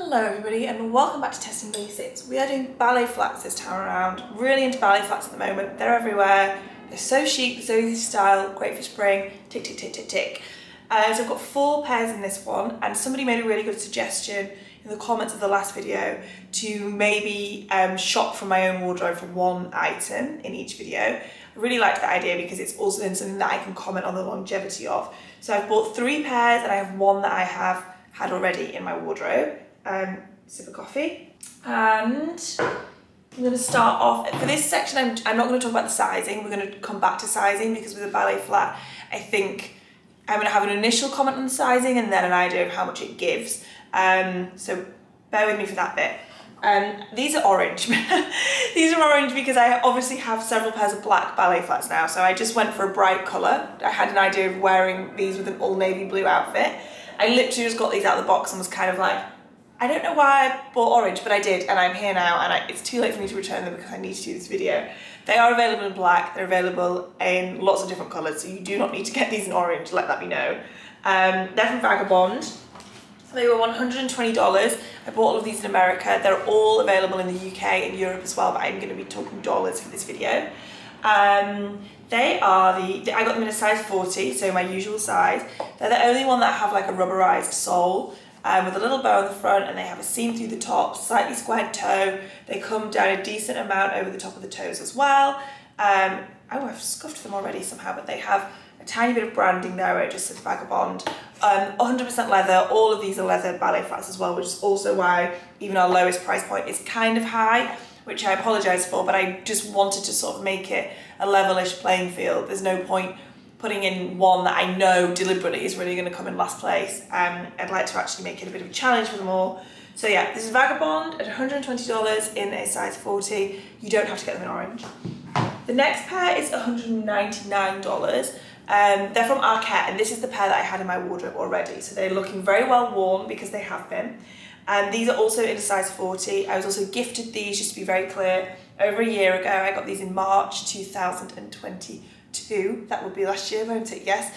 Hello everybody and welcome back to Testing Basics. We are doing ballet flats this time around. Really into ballet flats at the moment. They're everywhere. They're so chic, so easy to style, great for spring. Tick, tick, tick, tick, tick. So I've got 4 pairs in this one, and somebody made a really good suggestion in the comments of the last video to maybe shop from my own wardrobe for 1 item in each video. I really liked that idea because it's also then something that I can comment on the longevity of. So I've bought 3 pairs and I have 1 that I have had already in my wardrobe. Sip of coffee, and I'm going to start off for this section. I'm not going to talk about the sizing. We're going to come back to sizing because with a ballet flat I think I'm going to have an initial comment on the sizing and then an idea of how much it gives, so bear with me for that bit. These are orange. These are orange because I obviously have several pairs of black ballet flats now, so I just went for a bright colour. I had an idea of wearing these with an all navy blue outfit. I literally just got these out of the box and was kind of like, I don't know why I bought orange, but I did, and I'm here now, and it's too late for me to return them because I need to do this video. They are available in black, they're available in lots of different colours, so you do not need to get these in orange, let that be known. They're from Vagabond. They were $120. I bought all of these in America. They're all available in the UK and Europe as well, but I'm going to be talking dollars for this video. They are I got them in a size 40, so my usual size. They're the only one that have like a rubberized sole. With a little bow on the front, and they have a seam through the top, slightly squared toe. They come down a decent amount over the top of the toes as well. Oh, I've scuffed them already somehow, but they have a tiny bit of branding there where it just says Vagabond. 100% leather. All of these are leather ballet flats as well, which is also why even our lowest price point is kind of high, which I apologise for, but I just wanted to sort of make it a levelish playing field. There's no point putting in one that I know deliberately is really going to come in last place. I'd like to actually make it a bit of a challenge for them all. So yeah, this is Vagabond at $120 in a size 40. You don't have to get them in orange. The next pair is $199. They're from Arket, and this is the pair that I had in my wardrobe already. So they're looking very well worn because they have been. These are also in a size 40. I was also gifted these, just to be very clear, over a year ago. I got these in March 2022. That would be last year, won't it? Yes.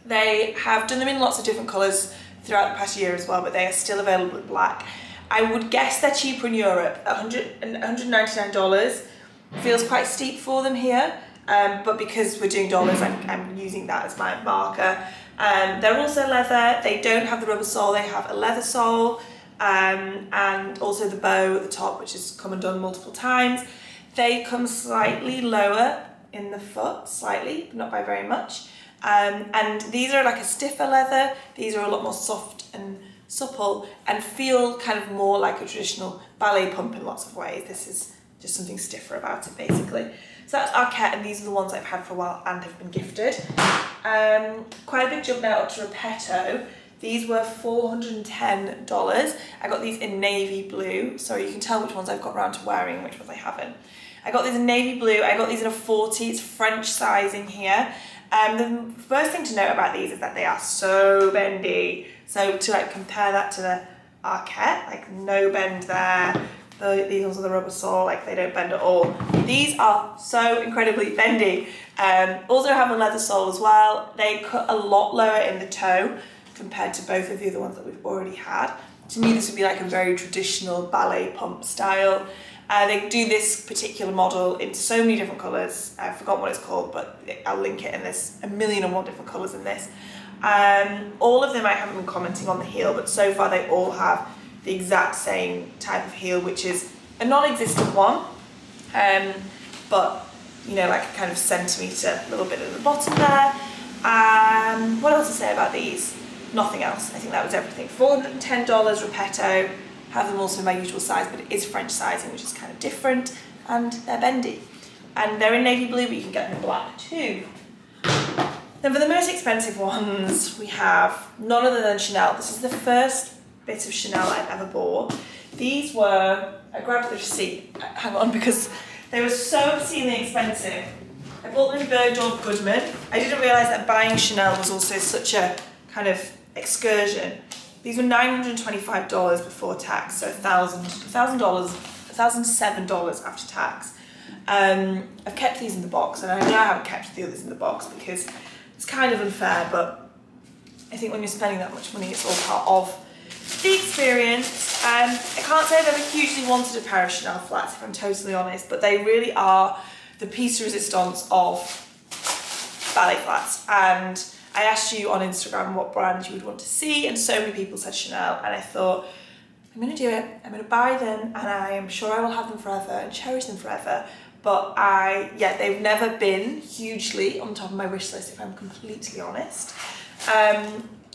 They have done them in lots of different colours throughout the past year as well, but they are still available in black. I would guess they're cheaper in Europe. $199 feels quite steep for them here, but because we're doing dollars, I'm using that as my marker. They're also leather. They don't have the rubber sole, they have a leather sole, and also the bow at the top, which has come undone multiple times. They come slightly lower in the foot, slightly, but not by very much. And these are like a stiffer leather. These are a lot more soft and supple and feel kind of more like a traditional ballet pump in lots of ways. This is just something stiffer about it, basically. So that's Arket, and these are the ones I've had for a while and have been gifted. Quite a big jump now up to Repetto. These were $410. I got these in navy blue, so you can tell which ones I've got around to wearing and which ones I haven't. I got these in navy blue. I got these in a 40. It's French sizing here. The first thing to note about these is that they are so bendy. So to like compare that to the Arket, like no bend there. These ones are the rubber sole, like they don't bend at all. These are so incredibly bendy. Also have a leather sole as well. They cut a lot lower in the toe compared to both of the other ones that we've already had. To me, this would be like a very traditional ballet pump style. They do this particular model in so many different colours. I've forgotten what it's called, but I'll link it, and there's 1,000,001 different colours in this. All of them I haven't been commenting on the heel, but so far they all have the exact same type of heel, which is a non-existent one, but you know, like a kind of centimetre, little bit at the bottom there. What else to say about these? Nothing else. I think that was everything. $410 Repetto. Have them also in my usual size, but it is French sizing, which is kind of different, and they're bendy. And they're in navy blue, but you can get them in black too. Then for the most expensive ones, we have none other than Chanel. This is the first bit of Chanel I've ever bought. These were, I grabbed the receipt, hang on, because they were so obscenely expensive. I bought them in Bergdorf Goodman. I didn't realise that buying Chanel was also such a kind of excursion. These were $925 before tax, so $1,007 after tax. I've kept these in the box, and I know I haven't kept the others in the box because it's kind of unfair, but I think when you're spending that much money, it's all part of the experience. I can't say I've ever hugely wanted a pair of Chanel flats, if I'm totally honest, but they really are the piece de resistance of ballet flats. And I asked you on Instagram what brand you would want to see, and so many people said Chanel, and I thought, I'm gonna do it. I'm gonna buy them, and I am sure I will have them forever and cherish them forever. But yeah, they've never been hugely on top of my wish list, if I'm completely honest.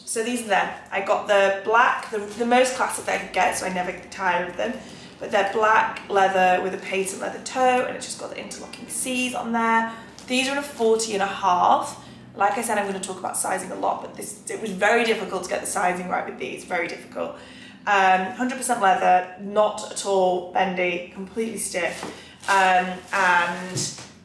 So these are them. I got the black, the most classic that I could get, so I never get tired of them. But they're black leather with a patent leather toe, and it's just got the interlocking C's on there. These are in a 40.5. Like I said, I'm going to talk about sizing a lot, but it was very difficult to get the sizing right with these, very difficult. 100% leather, not at all bendy, completely stiff. And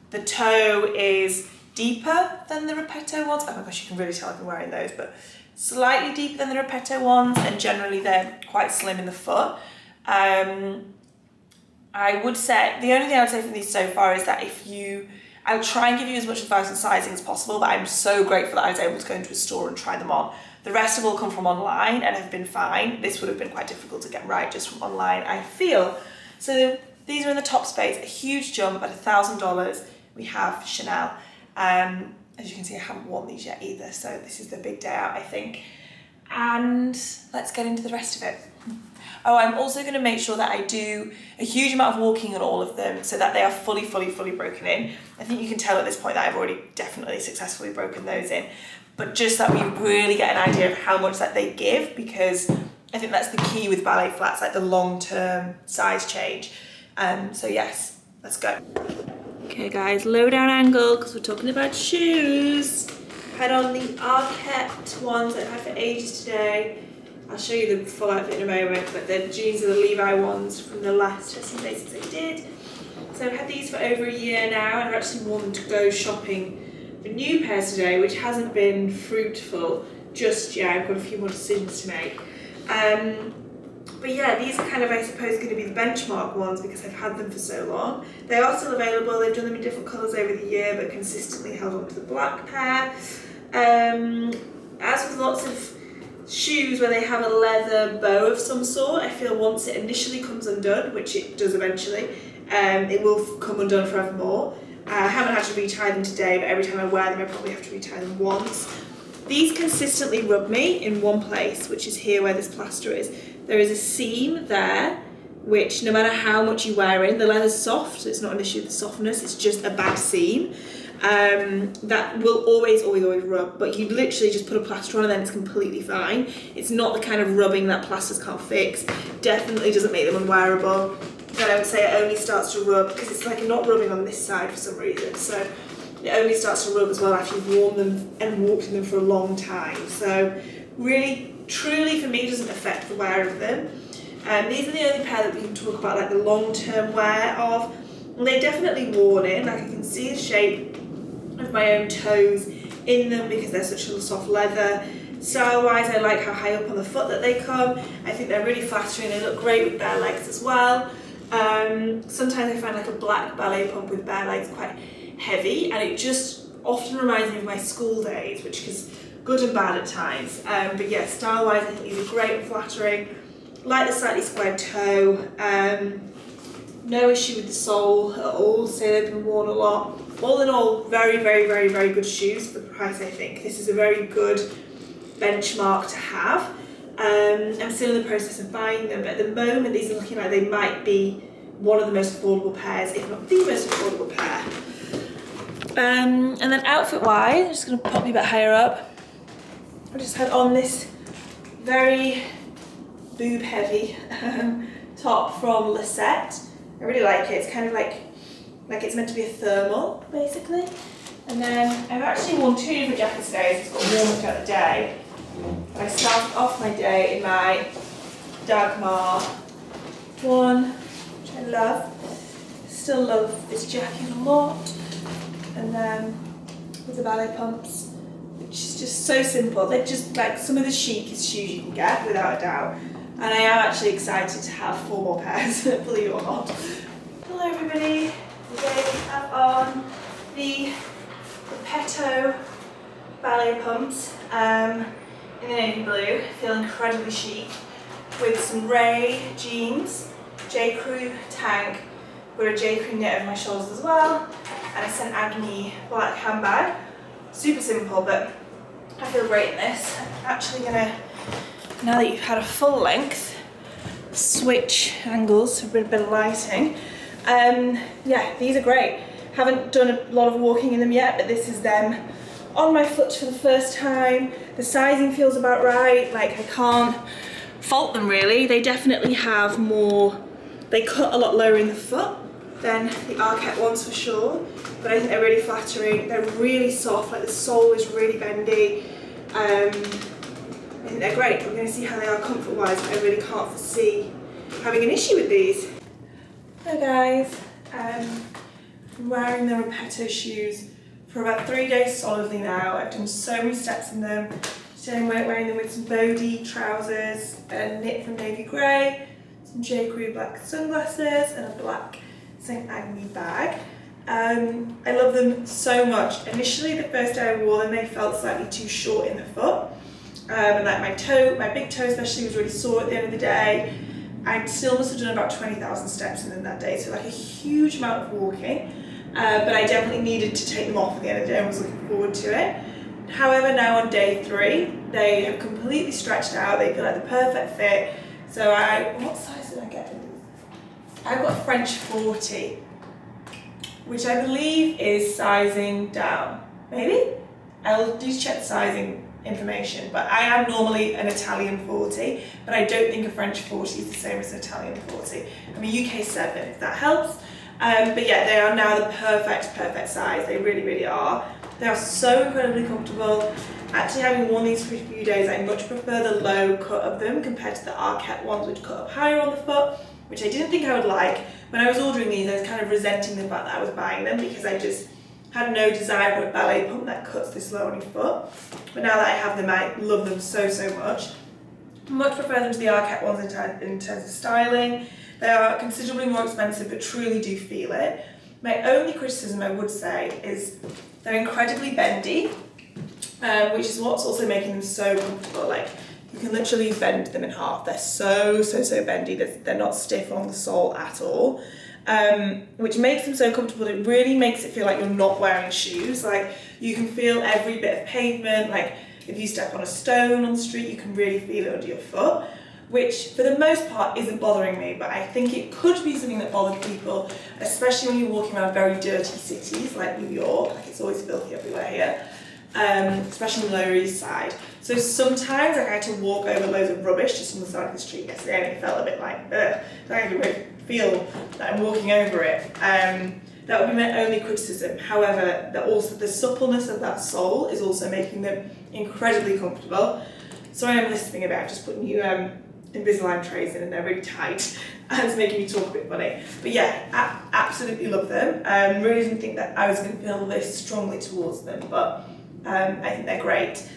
the toe is deeper than the Repetto ones. Oh my gosh, you can really tell I've been wearing those, but slightly deeper than the Repetto ones, and generally they're quite slim in the foot. I would say, the only thing I would say from these so far is that I'll try and give you as much advice on sizing as possible, but I'm so grateful that I was able to go into a store and try them on. The rest have all come from online and have been fine. This would have been quite difficult to get right just from online, I feel. So these are in the top space, a huge jump at $1,000. We have Chanel. As you can see, I haven't worn these yet either, so this is the big day out, I think. And let's get into the rest of it. Oh, I'm also going to make sure that I do a huge amount of walking on all of them so that they are fully broken in. I think you can tell at this point that I've already definitely successfully broken those in, but just that we really get an idea of how much that they give, because I think that's the key with ballet flats, like the long-term size change. So yes, let's go. Okay guys, low down angle, because we're talking about shoes. Had on the Arket ones that I've had for ages today. I'll show you the full outfit in a moment, but the jeans are the Levi ones from the last testing basics I did. So I've had these for over a year now, and I've actually worn them to go shopping for new pairs today, which hasn't been fruitful just yet. I've got a few more decisions to make. But yeah, these are kind of, I suppose, going to be the benchmark ones because I've had them for so long. They are still available. They've done them in different colours over the year, but consistently held on to the black pair. As with lots of shoes where they have a leather bow of some sort, I feel once it initially comes undone, which it does eventually, it will come undone forevermore. I haven't had to retie them today, but every time I wear them I probably have to retie them once. These consistently rub me in one place, which is here where this plaster is. There is a seam there, which no matter how much you wear in, the leather's soft, so it's not an issue with the softness, it's just a bad seam. That will always rub, but you literally just put a plaster on and then it's completely fine. It's not the kind of rubbing that plasters can't fix. Definitely doesn't make them unwearable. Then I would say it only starts to rub, because it's like not rubbing on this side for some reason, so it only starts to rub as well after you've worn them and walked in them for a long time. So really, truly for me, doesn't affect the wear of them. These are the only pair that we can talk about like the long-term wear of. And they're definitely worn in, like I can see the shape of my own toes in them because they're such a soft leather. Style-wise, I like how high up on the foot that they come. I think they're really flattering. They look great with bare legs as well. Sometimes I find like a black ballet pump with bare legs quite heavy, and it just often reminds me of my school days, which is good and bad at times. But yeah, style-wise, I think these are great and flattering. Like the slightly squared toe. No issue with the sole at all, so they've been worn a lot. All in all, very good shoes for the price, I think. This is a very good benchmark to have. I'm still in the process of buying them, but at the moment these are looking like they might be one of the most affordable pairs, if not the most affordable pair. And then outfit-wise, I'm just going to pop you a bit higher up. I just had on this very boob-heavy top from Lisette. I really like it. It's kind of like it's meant to be a thermal, basically. And then I've actually worn two different jackets today, so it's got warmer throughout the day. But I started off my day in my Dagmar one, which I love. Still love this jacket a lot. And then with the ballet pumps, which is just so simple. They're just like some of the chicest shoes you can get, without a doubt. And I am actually excited to have 4 more pairs, believe it or not. Hello everybody. Today we have on the Repetto ballet pumps in the navy blue. Feel incredibly chic. with some Ray jeans, J. Crew tank, with a J. Crew knit over my shoulders as well, and a St. Agni black handbag. Super simple, but I feel great in this. I'm actually gonna, now that you've had a full length, switch angles for a bit of lighting. Yeah, these are great. Haven't done a lot of walking in them yet, but this is them on my foot for the first time. The sizing feels about right, like I can't fault them really. They definitely have more, they cut a lot lower in the foot than the Arket ones for sure, but I think they're really flattering. They're really soft, like the sole is really bendy. I think they're great. We're going to see how they are comfort-wise, but I really can't foresee having an issue with these. Hi guys, I'm wearing the Repetto shoes for about 3 days solidly now. I've done so many steps in them. Today I'm wearing them with some Bodhi trousers, a knit from navy grey, some J. Crew black sunglasses, and a black St. Agni bag. I love them so much. Initially, the first day I wore them, they felt slightly too short in the foot. And like my big toe especially was really sore at the end of the day. I still must have done about 20,000 steps in them that day, so like a huge amount of walking. But I definitely needed to take them off at the end of the day and was looking forward to it. However, now on day 3, they have completely stretched out. They feel like the perfect fit. So what size did I get? I've got a French 40, which I believe is sizing down. Maybe? I'll do check the sizing information, but I am normally an Italian 40, but I don't think a French 40 is the same as an Italian 40. I'm a UK 7, if that helps. But yeah, they are now the perfect size. They really, really are. They are so incredibly comfortable. Actually, having worn these for a few days, I much prefer the low cut of them compared to the Arket ones, which cut up higher on the foot, which I didn't think I would like. When I was ordering these, I was kind of resenting the fact that I was buying them because I just had no desire for a ballet pump that cuts this low on your foot. But now that I have them, I love them so much. Much prefer them to the Arket ones in terms of styling. They are considerably more expensive, but truly do feel it. My only criticism I would say is they're incredibly bendy, which is what's also making them so comfortable. Like, you can literally bend them in half. They're so bendy. They're not stiff along the sole at all, which makes them so comfortable. It really makes it feel like you're not wearing shoes. Like, you can feel every bit of pavement. Like, if you step on a stone on the street, you can really feel it under your foot, which for the most part isn't bothering me, but I think it could be something that bothers people, especially when you're walking around very dirty cities like New York. Like, it's always filthy everywhere here, especially on the Lower East Side. So sometimes like, I had to walk over loads of rubbish just on the side of the street yesterday, and it felt a bit like, ugh, I can really feel that I'm walking over it. That would be my only criticism. However, the suppleness of that sole is also making them incredibly comfortable. Sorry I'm lisping a bit, I've just put new Invisalign trays in and they're really tight and it's making me talk a bit funny. But yeah, absolutely love them. Really didn't think that I was going to feel this strongly towards them, but I think they're great.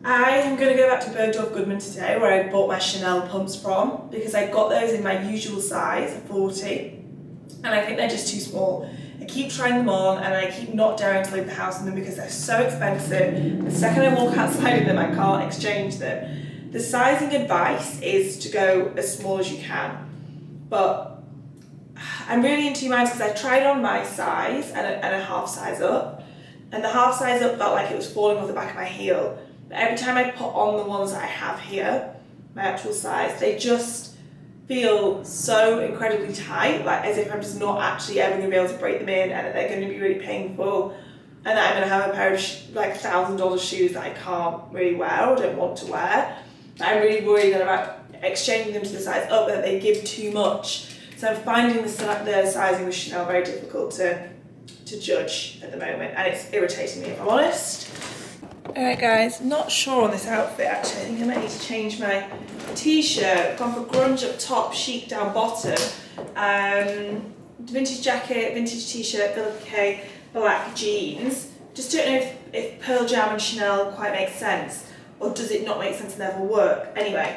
I am going to go back to Bergdorf Goodman today, where I bought my Chanel pumps from, because I got those in my usual size, a 40, and I think they're just too small. I keep trying them on and I keep not daring to leave the house in them because they're so expensive. The second I walk outside in them, I can't exchange them. The sizing advice is to go as small as you can, but I'm really in two minds because I tried on my size and a half size up, and the half size up felt like it was falling off the back of my heel. But every time I put on the ones that I have here, my actual size, they just feel so incredibly tight, like as if I'm just not actually ever going to be able to break them in, and that they're going to be really painful, and that I'm going to have a pair of like $1,000 shoes that I can't really wear or don't want to wear. I'm really worried about exchanging them to the size up, that they give too much. So I'm finding the sizing with Chanel very difficult to judge at the moment, and it's irritating me if I'm honest. Alright guys, not sure on this outfit actually. I think I might need to change my t-shirt. Gone for grunge up top, chic down bottom. Vintage jacket, vintage t-shirt, Philip K, black jeans. Just don't know if Pearl Jam and Chanel quite make sense, or does it not make sense and never work. Anyway,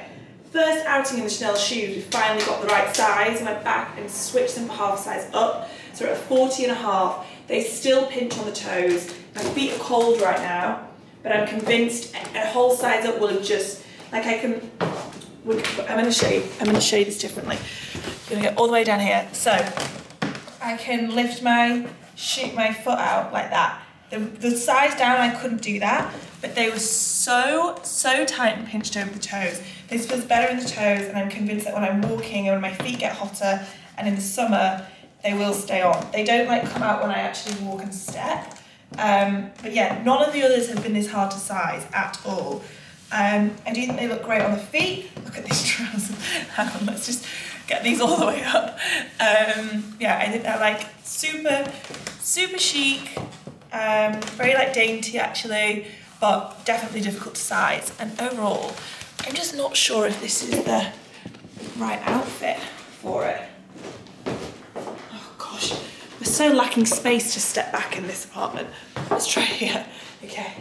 first outing in the Chanel shoes, we finally got the right size. I went back and switched them for half size up. So we're at 40.5. They still pinch on the toes. My feet are cold right now, but I'm convinced a whole size up will have just, like I can I'm gonna show you this differently. I'm gonna go all the way down here. So I can lift my foot out like that. The size down, I couldn't do that, but they were so tight and pinched over the toes. This feels better in the toes, and I'm convinced that when I'm walking and when my feet get hotter, and in the summer, they will stay on. They don't like come out when I actually walk and step. But yeah, none of the others have been this hard to size at all. I do think they look great on the feet. Look at these trousers. Hang on, let's just get these all the way up. Yeah, I think they're like super chic, very like dainty actually, but definitely difficult to size. And overall, I'm just not sure if this is the right outfit for it. Oh gosh, we're so lacking space to step back in this apartment. Let's try here. Okay.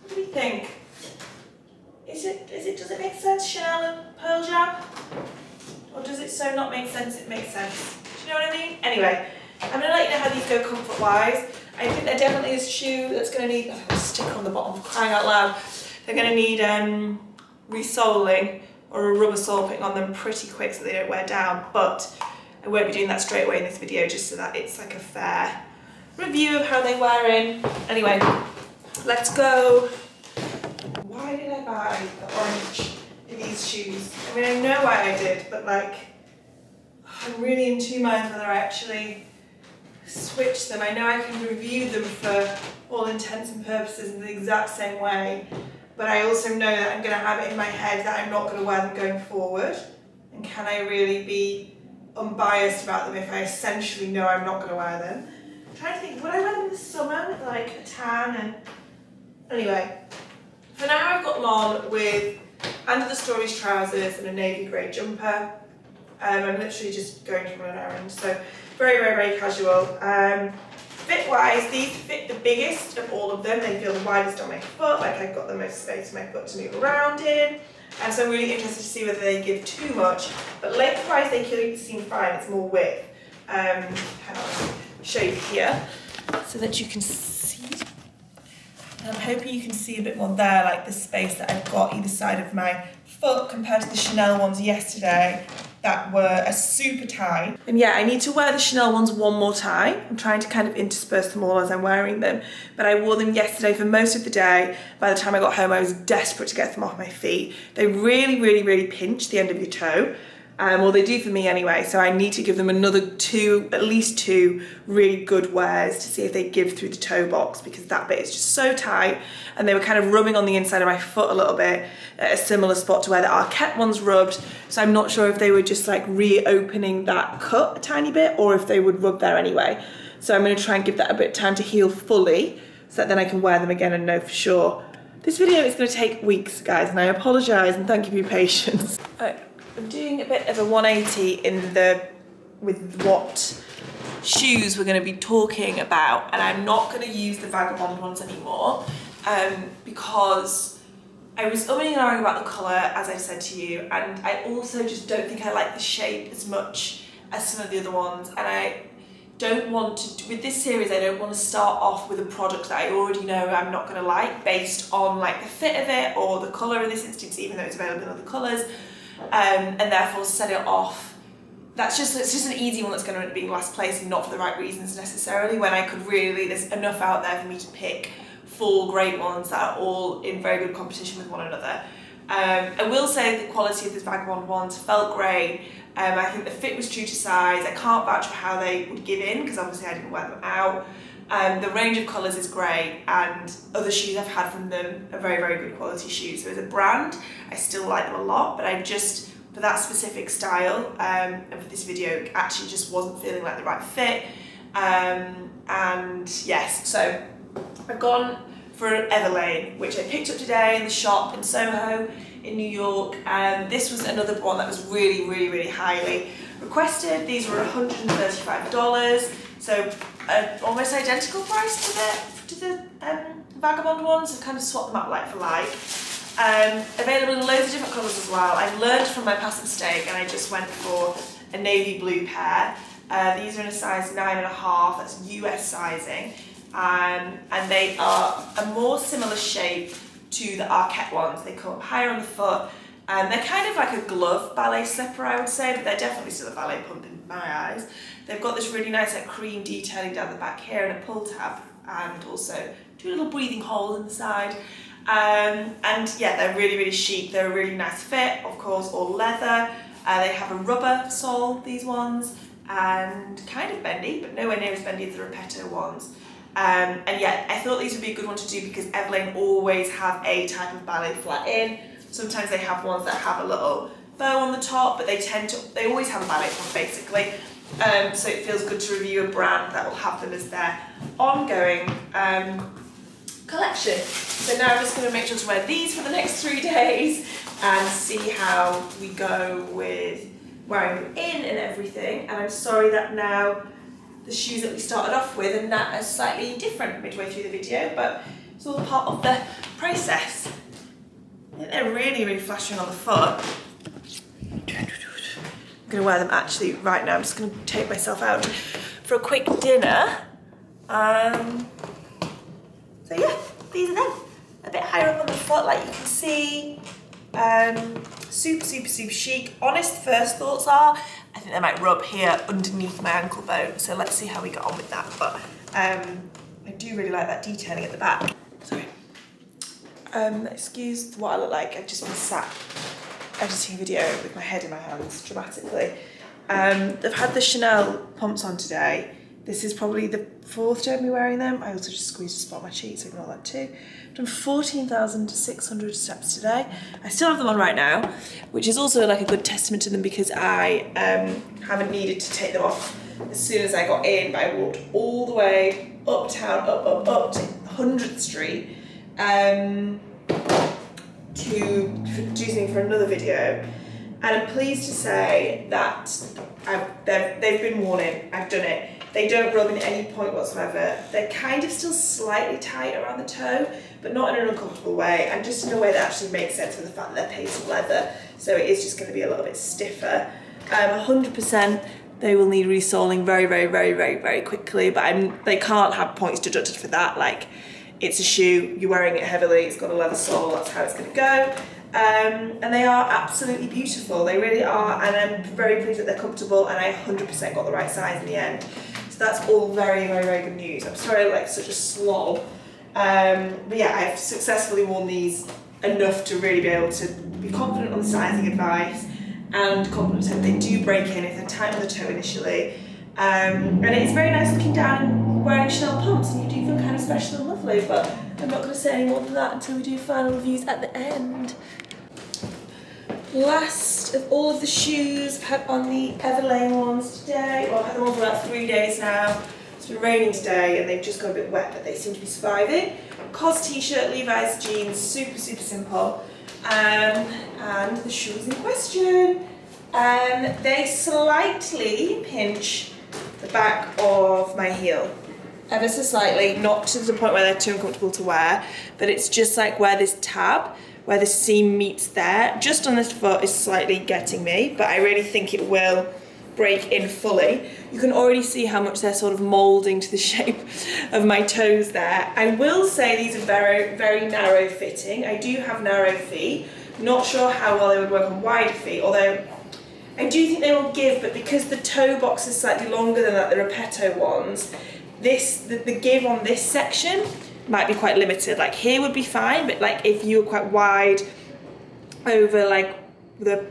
What do you think? Does it make sense, Chanel and Pearl Jam? Or does it so not make sense it makes sense? Do you know what I mean? Anyway, I'm gonna let you know how these go comfort-wise. I think there definitely is a shoe that's gonna need a sticker on the bottom, for crying out loud. They're gonna need resoling or a rubber sole putting on them pretty quick so they don't wear down, but I won't be doing that straight away in this video just so that it's like a fair review of how they wear in. Anyway, let's go. Why did I buy the orange in these shoes? I mean, I know why I did, but like, I'm really in two minds whether I actually switch them. I know I can review them for all intents and purposes in the exact same way, but I also know that I'm going to have it in my head that I'm not going to wear them going forward. And can I really be unbiased about them if I essentially know I'm not going to wear them? I'm trying to think, would I wear them in the summer with like a tan and... Anyway, for now I've got Lon with Under the Stories trousers and a navy grey jumper. I'm literally just going to run an errand, so very casual. Fit-wise, these fit the biggest of all of them. They feel the widest on my foot, like I've got the most space in my foot to move around in. And so I'm really interested to see whether they give too much. But length-wise, they seem fine. It's more width. Hang on, I'll show you here so that you can see. I'm hoping you can see a bit more there, like the space that I've got either side of my foot compared to the Chanel ones yesterday that were super tight. And yeah, I need to wear the Chanel ones one more time. I'm trying to kind of intersperse them all as I'm wearing them, but I wore them yesterday for most of the day. By the time I got home, I was desperate to get them off my feet. They really pinch the end of your toe. Well, they do for me anyway, so I need to give them another at least two really good wears to see if they give through the toe box, because that bit is just so tight, and they were kind of rubbing on the inside of my foot a little bit at a similar spot to where the Arket ones rubbed, so I'm not sure if they were just like reopening that cut a tiny bit or if they would rub there anyway. So I'm going to try and give that a bit of time to heal fully so that then I can wear them again and know for sure. This video is going to take weeks, guys, and I apologise and thank you for your patience. I'm doing a bit of a 180 with what shoes we're going to be talking about, and I'm not going to use the Vagabond ones anymore because I was umming and ahhing about the colour, as I said to you, and I also just don't think I like the shape as much as some of the other ones, and I don't want to, with this series, I don't want to start off with a product that I already know I'm not going to like based on like the fit of it or the colour in this instance, even though it's available in other colours. And therefore set it off. It's just an easy one that's going to end up being last place and not for the right reasons necessarily, when I could really, there's enough out there for me to pick 4 great ones that are all in very good competition with one another. I will say the quality of the Vagabond ones felt great. I think the fit was true to size. I can't vouch for how they would give in because obviously I didn't wear them out. The range of colours is great, and other shoes I've had from them are very good quality shoes. So as a brand, I still like them a lot, but I just, for that specific style and for this video, actually just wasn't feeling like the right fit. And yes, so I've gone for an Everlane, which I picked up today in the shop in Soho in New York, and this was another one that was really highly requested. These were $135, so almost identical price to the Vagabond ones. I've kind of swapped them out like for like. Available in loads of different colours as well. I've learned from my past mistake and I just went for a navy blue pair. These are in a size 9.5, that's US sizing, and they are a more similar shape to the Arket ones. They come up higher on the foot. They're kind of like a glove ballet slipper, I would say, but they're definitely still a ballet pump in my eyes. They've got this really nice like cream detailing down the back here and a pull tab, and also two little breathing holes in the side. And yeah, they're really, really chic. They're a really nice fit, of course, all leather. They have a rubber sole, these ones, and kind of bendy, but nowhere near as bendy as the Repetto ones. And yeah, I thought these would be a good one to do because Everlane always have a type of ballet flat in. Sometimes they have ones that have a little bow on the top, but they always have a ballet pump basically. So it feels good to review a brand that will have them as their ongoing collection. So now I'm just going to make sure to wear these for the next 3 days and see how we go with wearing them in and everything. And I'm sorry that now the shoes that we started off with and that are slightly different midway through the video, but it's all part of the process. They're really, really flattering on the foot. I'm going to wear them actually right now. I'm just going to take myself out for a quick dinner. So yeah, these are them. A bit higher up on the foot, like you can see. Super, super, super chic. Honest first thoughts are, I think they might rub here underneath my ankle bone. So let's see how we get on with that. But I do really like that detailing at the back. Sorry. Excuse what I look like. I've just been sat editing a video with my head in my hands dramatically. I've had the Chanel pumps on today. This is probably the 4th day of me wearing them. I also just squeezed a spot on my cheek, so ignore that too. I've done 14,600 steps today. I still have them on right now, which is also like a good testament to them because I haven't needed to take them off as soon as I got in, but I walked all the way uptown, up to 100th Street to do something for another video. And I'm pleased to say that they've been worn in. I've done it. They don't rub in any point whatsoever. They're kind of still slightly tight around the toe, but not in an uncomfortable way, and just in a way that actually makes sense with the fact that they're patent leather, so it is just going to be a little bit stiffer. 100% they will need resoling very, very, very, very, very quickly, but they can't have points deducted for that. Like, it's a shoe, you're wearing it heavily, it's got a leather sole, that's how it's going to go. And they are absolutely beautiful, they really are, and I'm very pleased that they're comfortable, and I 100% got the right size in the end. So that's all very, very, very good news. I'm sorry I look like such a slob, but yeah, I've successfully worn these enough to really be able to be confident on the sizing advice, and confident that they do break in if they're tight on the toe initially. And it's very nice looking down and wearing Chanel pumps, and you do feel kind of special and lovely, but I'm not going to say any more than that until we do final reviews at the end. Last of all of the shoes, I've had on the Everlane ones today. Well, I've had them on for about 3 days now. It's been raining today and they've just got a bit wet, but they seem to be surviving. COS t-shirt, Levi's jeans, super, super simple. And the shoes in question. They slightly pinch the back of my heel. Ever so slightly, not to the point where they're too uncomfortable to wear, but it's just like where this tab, where the seam meets there, just on this foot is slightly getting me, but I really think it will break in fully. You can already see how much they're sort of moulding to the shape of my toes there. I will say these are very, very narrow fitting. I do have narrow feet. Not sure how well they would work on wide feet, although I do think they will give, but because the toe box is slightly longer than the Repetto ones, the give on this section might be quite limited. Like here would be fine, but like if you were quite wide over like the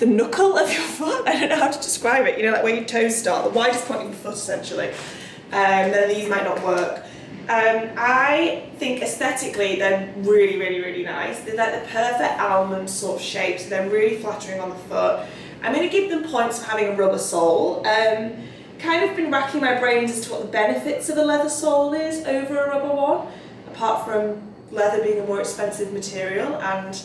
knuckle of your foot, I don't know how to describe it, you know, like where your toes start, the widest point of your foot essentially, then these might not work. I think aesthetically they're really, really, really nice. They're like the perfect almond sort of shape, so they're really flattering on the foot. I'm going to give them points for having a rubber sole. Kind of been racking my brains as to what the benefits of a leather sole is over a rubber one, apart from leather being a more expensive material and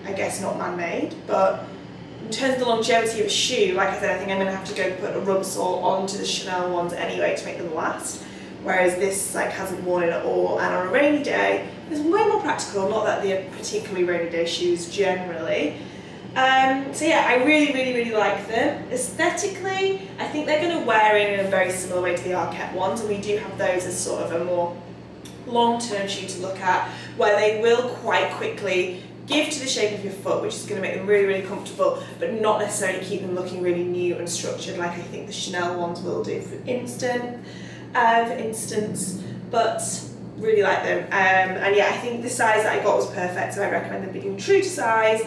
I guess not man-made, but in terms of the longevity of a shoe, like I said, I think I'm going to have to go put a rubber sole onto the Chanel ones anyway to make them last, whereas this like hasn't worn it at all, and on a rainy day it's way more practical, not that they're particularly rainy day shoes generally. So yeah, I really, really, really like them. Aesthetically, I think they're going to wear in a very similar way to the Arket ones, and we do have those as sort of a more long-term shoe to look at, where they will quite quickly give to the shape of your foot, which is going to make them really, really comfortable, but not necessarily keep them looking really new and structured like I think the Chanel ones will do for instance, but really like them. And yeah, I think the size that I got was perfect, so I recommend them being true to size,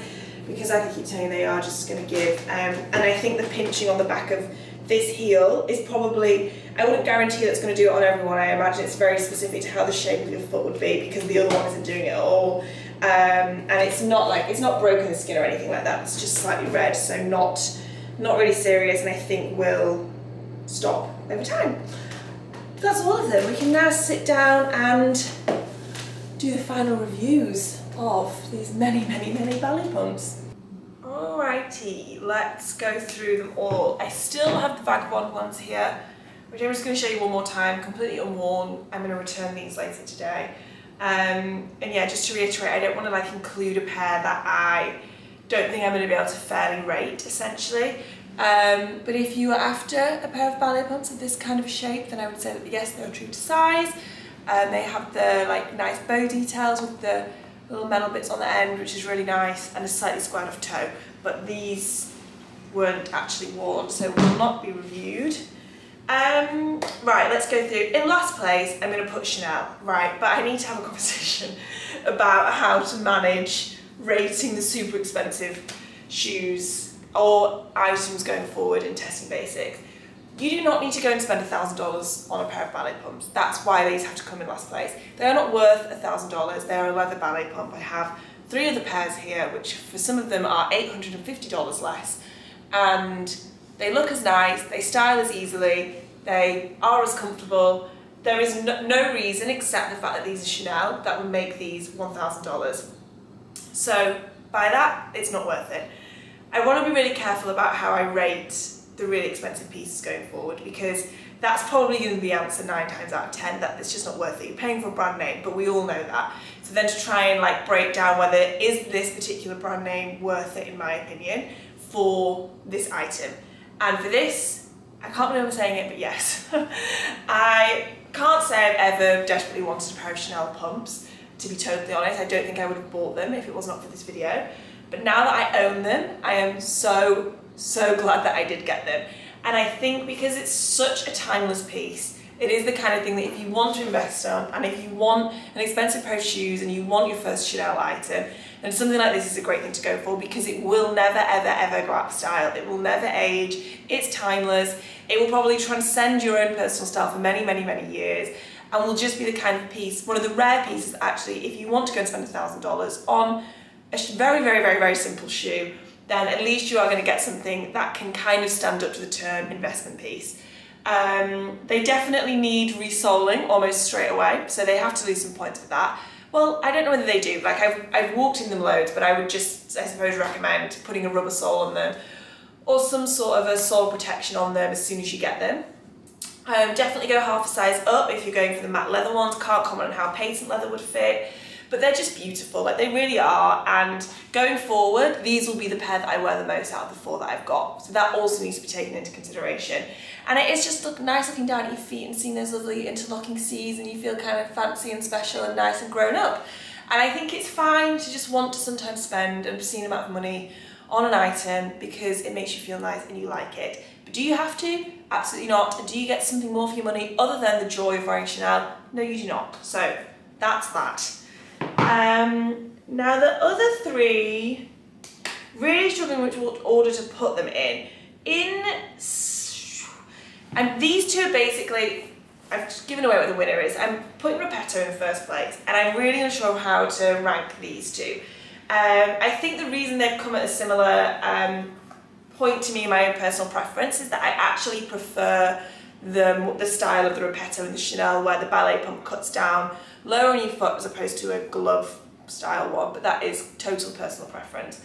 because like I keep saying, they are just going to give. And I think the pinching on the back of this heel is probably, I wouldn't guarantee that's going to do it on everyone. I imagine it's very specific to how the shape of your foot would be, because the other one isn't doing it at all. And it's not broken the skin or anything like that. It's just slightly red, so not really serious, and I think will stop over time. That's all of them. We can now sit down and do the final reviews of these many ballet pumps. Alrighty, let's go through them all. I still have the Vagabond ones here, which I'm just going to show you one more time, completely unworn. I'm going to return these later today. And yeah, just to reiterate, I don't want to like include a pair that I don't think I'm going to be able to fairly rate, essentially. But if you are after a pair of ballet pumps of this kind of shape, then I would say that yes, they're true to size. They have the like nice bow details with the little metal bits on the end, which is really nice, and a slightly squared off toe. But these weren't actually worn, so will not be reviewed. Right, let's go through. In last place, I'm going to put Chanel, right, but I need to have a conversation about how to manage rating the super expensive shoes or items going forward in Testing Basics. You do not need to go and spend $1,000 on a pair of ballet pumps. That's why these have to come in last place. They are not worth $1,000. They are a leather ballet pump. I have 3 other pairs here, which for some of them are $850 less. And they look as nice, they style as easily, they are as comfortable. There is no reason except the fact that these are Chanel that would make these $1,000. So by that, it's not worth it. I want to be really careful about how I rate the really expensive pieces going forward, because that's probably going to be the answer 9 times out of 10, that it's just not worth it. You're paying for a brand name, but we all know that. So then to try and like break down whether is this particular brand name worth it, in my opinion, for this item. And for this, I can't believe I'm saying it, but yes. I can't say I've ever desperately wanted a pair of Chanel pumps, to be totally honest. I don't think I would have bought them if it was not for this video. But now that I own them, I am so glad that I did get them. And I think because it's such a timeless piece, it is the kind of thing that if you want to invest on, and if you want an expensive pair of shoes and you want your first Chanel item, then something like this is a great thing to go for, because it will never ever go out of style. It will never age. It's timeless. It will probably transcend your own personal style for many years, and will just be the kind of piece, one of the rare pieces actually, if you want to go and spend $1,000 on a very simple shoe, then at least you are going to get something that can kind of stand up to the term investment piece. They definitely need resoling almost straight away, so they have to lose some points for that. Well, I don't know whether they do. Like I've walked in them loads, but I would just, I suppose, recommend putting a rubber sole on them or some sort of a sole protection on them as soon as you get them. Definitely go half a size up if you're going for the matte leather ones. Can't comment on how patent leather would fit, but they're just beautiful, like they really are. And going forward, these will be the pair that I wear the most out of the 4 that I've got. So that also needs to be taken into consideration. And it is just nice looking down at your feet and seeing those lovely interlocking C's, and you feel kind of fancy and special and nice and grown up. And I think it's fine to just want to sometimes spend an obscene amount of money on an item because it makes you feel nice and you like it. But do you have to? Absolutely not. And do you get something more for your money other than the joy of wearing Chanel? No, you do not. So that's that. Now the other 3, really struggling with what order to put them in. And these 2 are basically, I've given away what the winner is. I'm putting Repetto in the first place, and I'm really unsure how to rank these 2. I think the reason they've come at a similar point to me in my own personal preference is that I actually prefer the style of the Repetto and the Chanel, where the ballet pump cuts down lower on your foot as opposed to a glove style one, but that is total personal preference.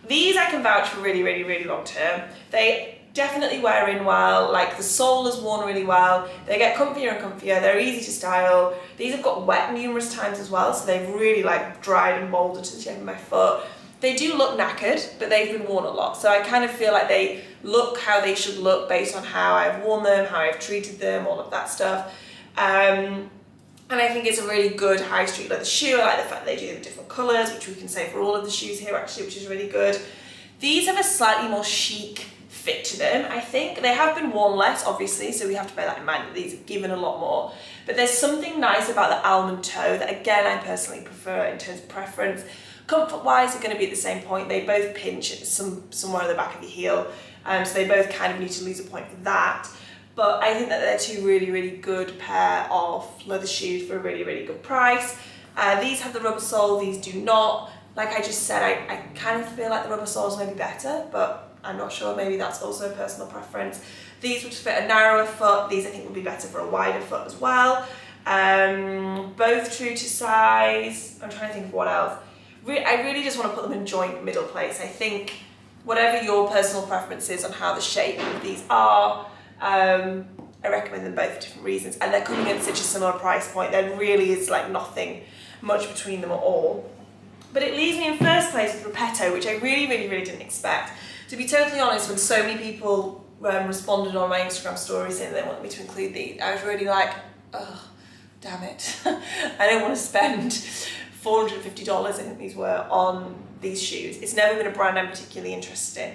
These I can vouch for really long term. They definitely wear in well, like the sole is worn really well, they get comfier and comfier, they're easy to style. These have got wet numerous times as well, so they've really like dried and moulded to the shape of my foot. They do look knackered, but they've been worn a lot, so I kind of feel like they look how they should look based on how I've worn them, how I've treated them, all of that stuff. And I think it's a really good high street leather shoe. I like the fact that they do them in different colours, which we can say for all of the shoes here actually, which is really good. These have a slightly more chic fit to them, I think. They have been worn less, obviously, so we have to bear that in mind that these are given a lot more. But there's something nice about the almond toe that, again, I personally prefer in terms of preference. Comfort-wise, they're going to be at the same point. They both pinch at somewhere at the back of your heel, so they both kind of need to lose a point for that. But I think that they're two really, really good pair of leather shoes for a really, really good price. These have the rubber sole, these do not. Like I just said, I kind of feel like the rubber soles may be better, but I'm not sure, maybe that's also a personal preference. These would fit a narrower foot, these I think would be better for a wider foot as well. Both true to size. I'm trying to think of what else. I really just want to put them in joint middle place. I think whatever your personal preference is on how the shape of these are, I recommend them both for different reasons, and they're coming in at such a similar price point. There really is like nothing much between them at all. But it leaves me in first place with Repetto, which I really, really, really didn't expect. To be totally honest, when so many people responded on my Instagram stories saying they wanted me to include these, I was really like, oh, damn it. I don't want to spend $450, I think these were, on these shoes. It's never been a brand I'm particularly interested in.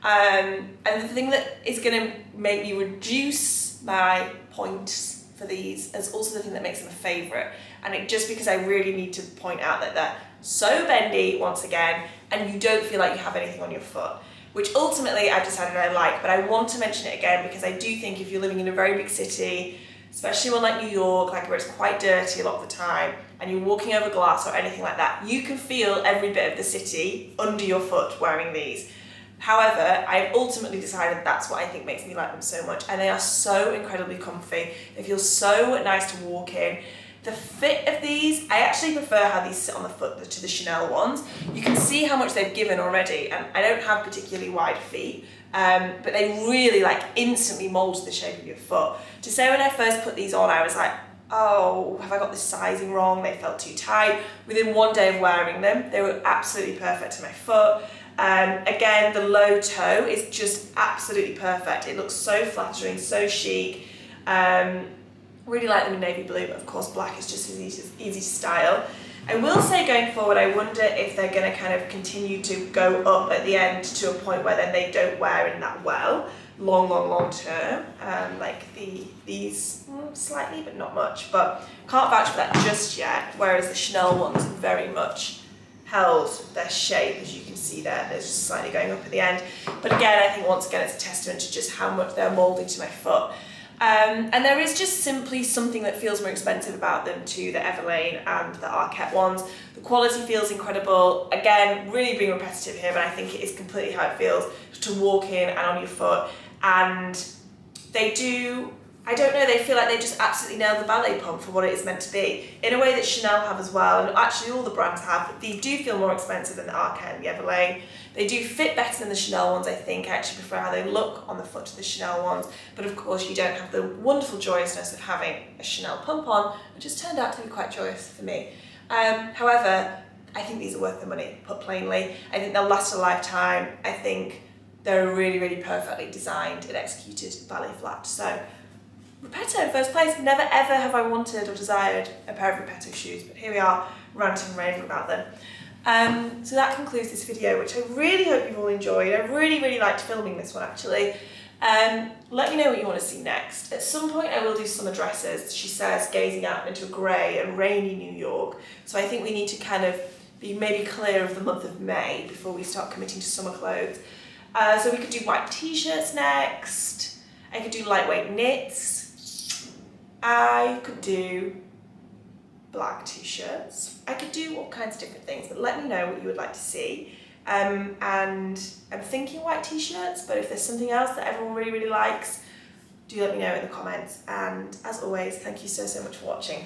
And the thing that is going to make me reduce my points for these is also the thing that makes them a favourite. And just because I really need to point out that they're so bendy, once again, and you don't feel like you have anything on your foot, which ultimately I've decided I like, but I want to mention it again because I do think if you're living in a very big city, especially one like New York, like where it's quite dirty a lot of the time, and you're walking over glass or anything like that, you can feel every bit of the city under your foot wearing these. However, I've ultimately decided that's what I think makes me like them so much, and they are so incredibly comfy. They feel so nice to walk in. The fit of these, I actually prefer how these sit on the foot to the Chanel ones. You can see how much they've given already, and I don't have particularly wide feet, but they really like instantly mold to the shape of your foot. To say when I first put these on, I was like, oh, have I got the sizing wrong? They felt too tight. Within one day of wearing them, they were absolutely perfect to my foot. Again, the low toe is just absolutely perfect. It looks so flattering, so chic. Really like them in navy blue, but of course black is just as easy to style. I will say going forward, I wonder if they're going to kind of continue to go up at the end to a point where then they don't wear in that well, long term. Like these slightly, but not much. But can't vouch for that just yet. Whereas the Chanel ones very much held their shape, as you can see there. They're just slightly going up at the end. But again, I think once again it's a testament to just how much they're moulding to my foot. And there is just simply something that feels more expensive about them to the Everlane and the Arket ones. The quality feels incredible. Again, really being repetitive here, but I think it is completely how it feels to walk in and on your foot. And they do, I don't know, they feel like they just absolutely nailed the ballet pump for what it is meant to be, in a way that Chanel have as well, and actually all the brands have, but they do feel more expensive than the Arket and the Everlane. They do fit better than the Chanel ones, I think. I actually prefer how they look on the foot to the Chanel ones, but of course you don't have the wonderful joyousness of having a Chanel pump on, which has turned out to be quite joyous for me. However, I think these are worth the money, put plainly. I think they'll last a lifetime. I think they're a really, really perfectly designed and executed ballet flat. So Repetto in first place. Never ever have I wanted or desired a pair of Repetto shoes, but here we are ranting and raving about them. So that concludes this video, which I really hope you've all enjoyed. I really, really liked filming this one actually. Let me know what you want to see next. At some point I will do summer dresses, she says, gazing out into a grey and rainy New York. So I think we need to kind of be maybe clear of the month of May before we start committing to summer clothes. So we could do white t-shirts next. I could do lightweight knits. I could do black t-shirts. I could do all kinds of different things, but let me know what you would like to see. And I'm thinking white t-shirts, but if there's something else that everyone really, really likes, do let me know in the comments. And as always, thank you so much for watching.